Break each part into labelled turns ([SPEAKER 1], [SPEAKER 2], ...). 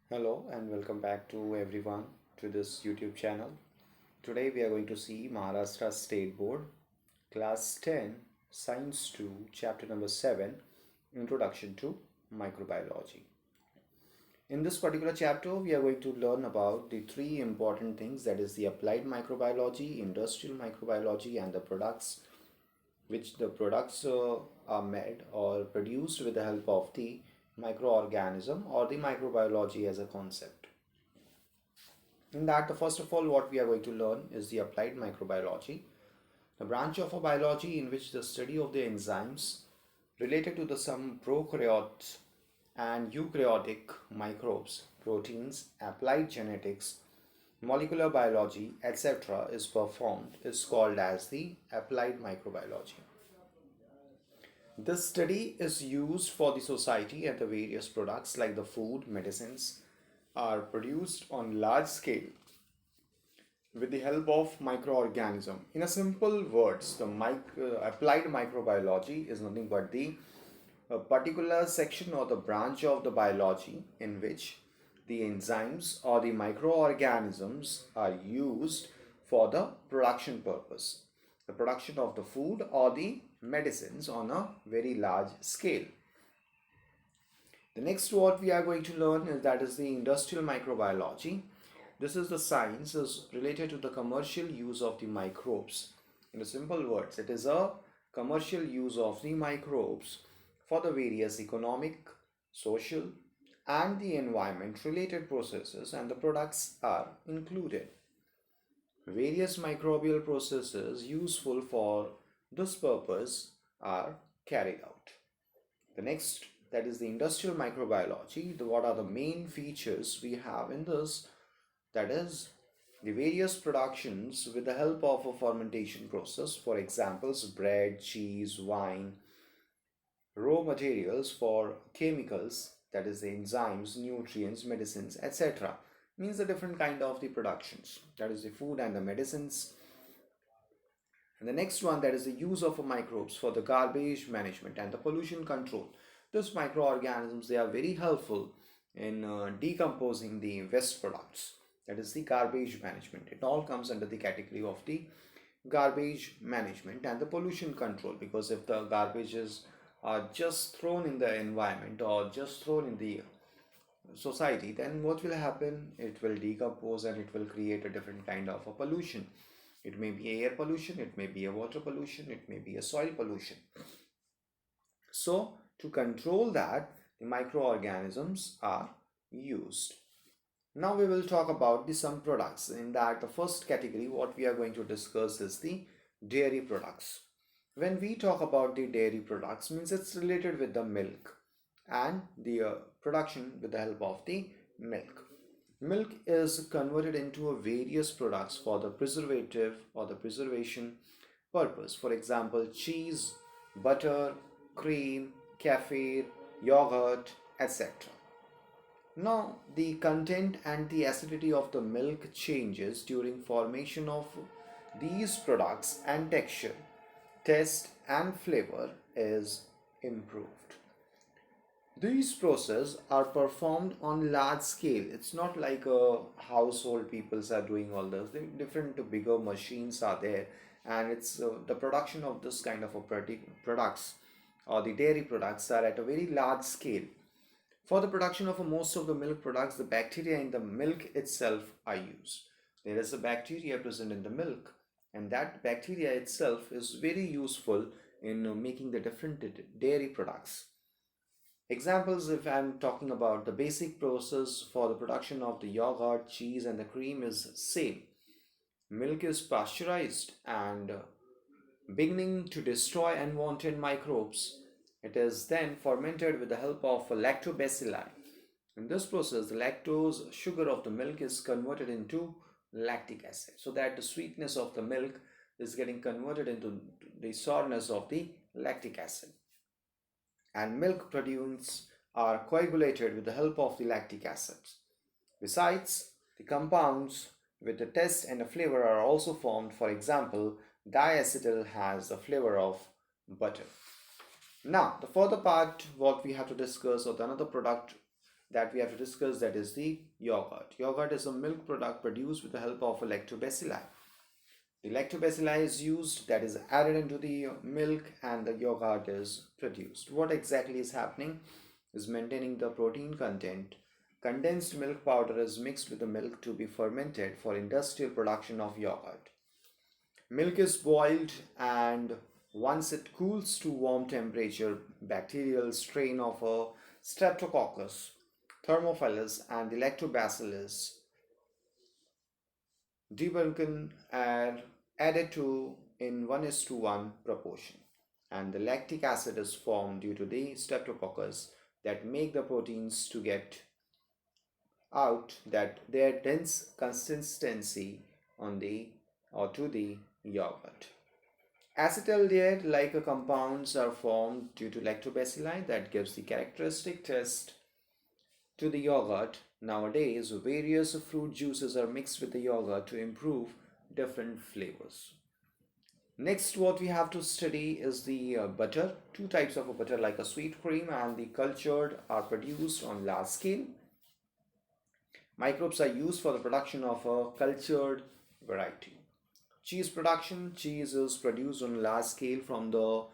[SPEAKER 1] Hello and welcome back to everyone to this YouTube channel. Today we are going to see Maharashtra State Board Class 10 Science 2 Chapter number 7 Introduction to Microbiology. In this particular chapter we are going to learn about the three important things, that is the applied microbiology, industrial microbiology, and the products are made or produced with the help of the microorganism or the microbiology as a concept. In that, first of all, what we are going to learn is the applied microbiology, the branch of a biology in which the study of the enzymes related to the some prokaryotes and eukaryotic microbes, proteins, applied genetics, molecular biology, etc. is performed is called as the applied microbiology. This study is used for the society, and the various products like the food, medicines are produced on large scale with the help of microorganism. In a simple words, the applied microbiology is nothing but the a particular section or the branch of the biology in which the enzymes or the microorganisms are used for the production purpose, the production of the food or the medicines on a very large scale. The next what we are going to learn is that is the industrial microbiology. This is the science is related to the commercial use of the microbes. In the simple words, it is a commercial use of the microbes for the various economic, social, and the environment related processes, and the products are included. Various microbial processes useful for this purpose are carried out. The next, that is the industrial microbiology. What are the main features we have in this? That is the various productions with the help of a fermentation process. For examples, bread, cheese, wine, raw materials for chemicals, that is the enzymes, nutrients, medicines, etc. Means the different kind of the productions, that is the food and the medicines. And the next one, that is the use of microbes for the garbage management and the pollution control. These microorganisms, they are very helpful in decomposing the waste products, that is the garbage management. It all comes under the category of the garbage management and the pollution control, because if the garbages are just thrown in the environment or just thrown in the society, then what will happen? It will decompose and it will create a different kind of a pollution. It may be air pollution, it may be a water pollution, it may be a soil pollution. So to control that, the microorganisms are used. Now we will talk about the some products. In that, the first category what we are going to discuss is the dairy products. When we talk about the dairy products, means it's related with the milk and the production with the help of the milk. Milk is converted into a various products for the preservative or the preservation purpose. For example, cheese, butter, cream, kefir, yogurt, etc. Now, the content and the acidity of the milk changes during formation of these products, and texture, taste, and flavor is improved. These processes are performed on large scale. It's not like a household peoples are doing all this. Different bigger machines are there, and it's the production of this kind of a products or the dairy products are at a very large scale. For the production of most of the milk products, the bacteria in the milk itself are used. There is a bacteria present in the milk, and that bacteria itself is very useful in making the different dairy products. Examples, if I'm talking about the basic process for the production of the yogurt, cheese, and the cream is same. Milk is pasteurized and beginning to destroy unwanted microbes. It is then fermented with the help of lactobacilli. In this process, the lactose sugar of the milk is converted into lactic acid, so that the sweetness of the milk is getting converted into the sourness of the lactic acid. And milk products are coagulated with the help of the lactic acid. Besides, the compounds with the taste and the flavor are also formed. For example, diacetyl has the flavor of butter. Now, the further part what we have to discuss, or the another product that we have to discuss, that is the yogurt. Yogurt is a milk product produced with the help of a lactobacilli. The lactobacilli is used, that is added into the milk, and the yogurt is produced. What exactly is happening is maintaining the protein content. Condensed milk powder is mixed with the milk to be fermented for industrial production of yogurt. Milk is boiled, and once it cools to warm temperature, bacterial strain of a Streptococcus, Thermophilus, and the Lactobacillus tuberculin are added to in 1:1 proportion, and the lactic acid is formed due to the Streptococcus that make the proteins to get out, that their dense consistency on the or to the yogurt. Acetaldehyde like compounds are formed due to lactobacilli that gives the characteristic taste to the yogurt. Nowadays, various fruit juices are mixed with the yogurt to improve different flavors. Next, what we have to study is the butter. Two types of a butter, like a sweet cream and the cultured, are produced on large scale. Microbes are used for the production of a cultured variety. Cheese production. Cheese is produced on a large scale from the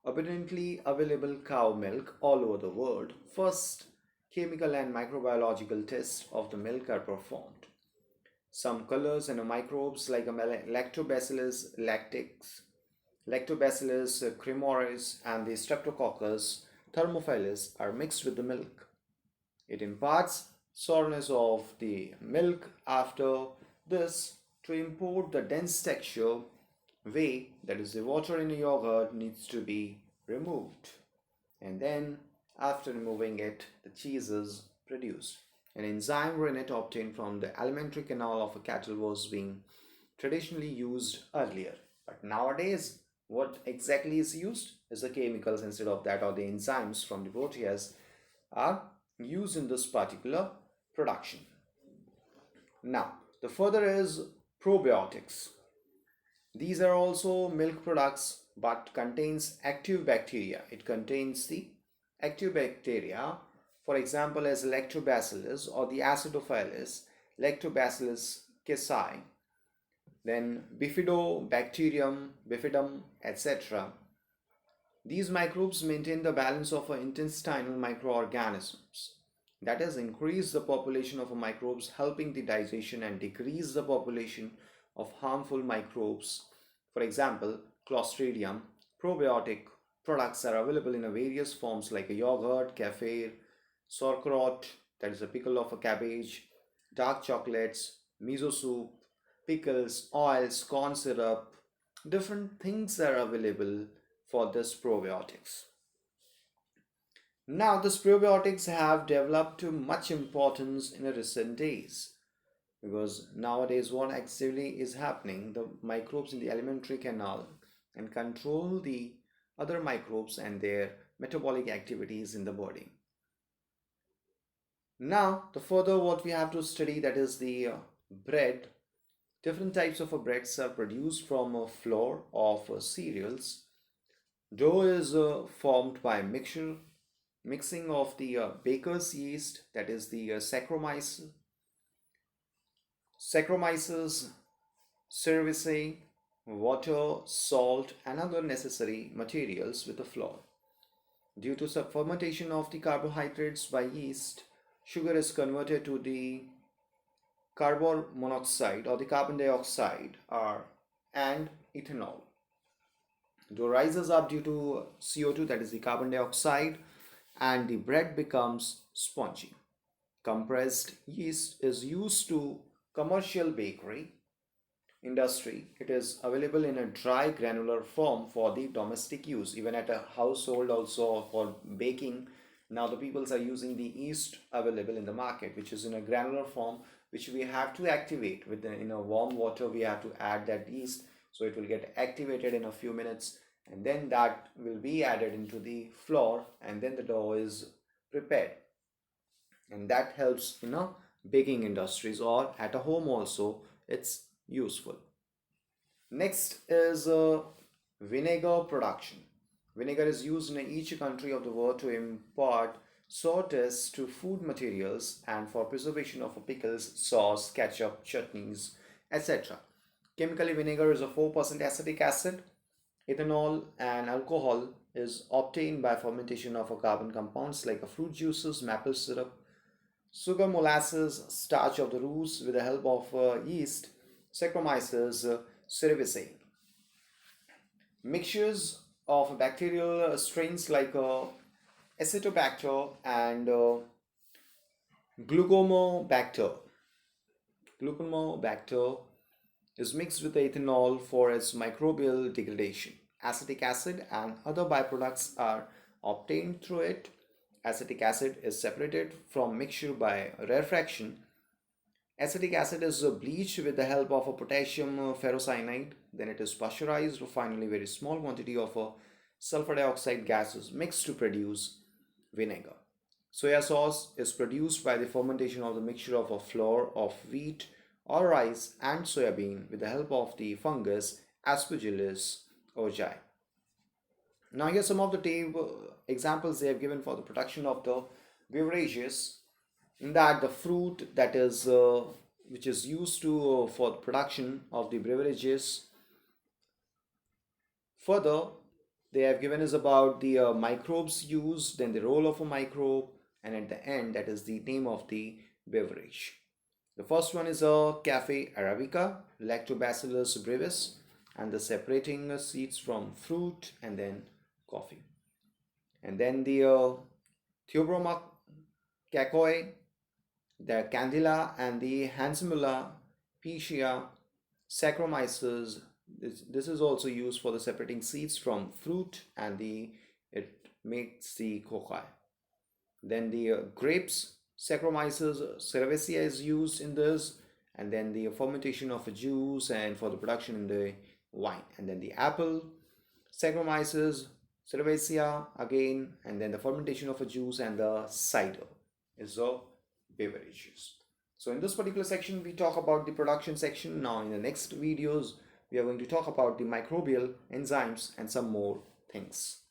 [SPEAKER 1] abundantly available cow milk all over the world. First, chemical and microbiological tests of the milk are performed. Some colors and microbes like Lactobacillus lactis, Lactobacillus cremoris, and the Streptococcus thermophilus are mixed with the milk. It imparts sourness of the milk. After this, to import the dense texture, whey, that is the water in the yogurt, needs to be removed. And then, after removing it, the cheese is produced. An enzyme rennet obtained from the alimentary canal of a cattle was being traditionally used earlier. But nowadays, what exactly is used is the chemicals instead of that, or the enzymes from the protease are used in this particular production. Now, the further is probiotics. These are also milk products but contains active bacteria. It contains the active bacteria, for example, as lactobacillus or the acidophilus, lactobacillus casei, then bifidobacterium, bifidum, etc. These microbes maintain the balance of intestinal microorganisms. That is, increase the population of microbes helping the digestion and decrease the population of harmful microbes. For example, Clostridium. Probiotic products are available in various forms like a yogurt, kefir, sauerkraut, that is a pickle of a cabbage, dark chocolates, miso soup, pickles, oils, corn syrup. Different things are available for this probiotics. Now, these probiotics have developed much importance in recent days, because nowadays what actually is happening, the microbes in the alimentary canal and control the other microbes and their metabolic activities in the body. Now, the further what we have to study, that is the bread. Different types of breads are produced from a flour of cereals. Dough is formed by mixing of the baker's yeast, that is the Saccharomyces cerevisiae, water, salt, and other necessary materials with the flour. Due to fermentation of the carbohydrates by yeast, sugar is converted to the carbon monoxide or the carbon dioxide and ethanol. Dough rises up due to CO2, that is the carbon dioxide, and the bread becomes spongy. Compressed yeast is used to commercial bakery industry. It is available in a dry granular form for the domestic use, even at a household also for baking. Now the peoples are using the yeast available in the market, which is in a granular form, which we have to activate with in a warm water. We have to add that yeast, so it will get activated in a few minutes, and then that will be added into the flour, and then the dough is prepared. And that helps baking industries, or at a home also it's useful. Next is vinegar production. Vinegar is used in each country of the world to impart sawdust to food materials and for preservation of pickles, sauce, ketchup, chutneys, etc. Chemically, vinegar is a 4% acetic acid. Ethanol and alcohol is obtained by fermentation of a carbon compounds like a fruit juices, maple syrup, sugar, molasses, starch of the roots with the help of yeast, Saccharomyces cerevisiae. Mixtures of bacterial strains like Acetobacter and Glucomobacter. Glucomobacter is mixed with ethanol for its microbial degradation. Acetic acid and other byproducts are obtained through it. Acetic acid is separated from mixture by rarefaction. Acetic acid is bleached with the help of a potassium ferrocyanide. Then it is pasteurized. Finally, very small quantity of a sulfur dioxide gas is mixed to produce vinegar. Soya sauce is produced by the fermentation of the mixture of a flour of wheat or rice and soybean with the help of the fungus Aspergillus oryzae. Now here some of the examples they have given for the production of the beverages. In that the fruit that is which is used to for the production of the beverages. Further, they have given us about the microbes used, then the role of a microbe, and at the end, that is the name of the beverage. The first one is a Cafe Arabica, Lactobacillus brevis, and the separating seeds from fruit and then coffee. And then the Theobroma cacao, the Candida, and the Hansamula Pichia Saccharomyces. This is also used for the separating seeds from fruit and it makes the cocoa. Then the grapes, Saccharomyces cerevisiae is used in this, and then the fermentation of a juice and for the production in the wine. And then the apple, Saccharomyces cerevisiae again, and then the fermentation of a juice and the cider is the beverages. So in this particular section, we talk about the production section. Now in the next videos, we are going to talk about the microbial enzymes and some more things.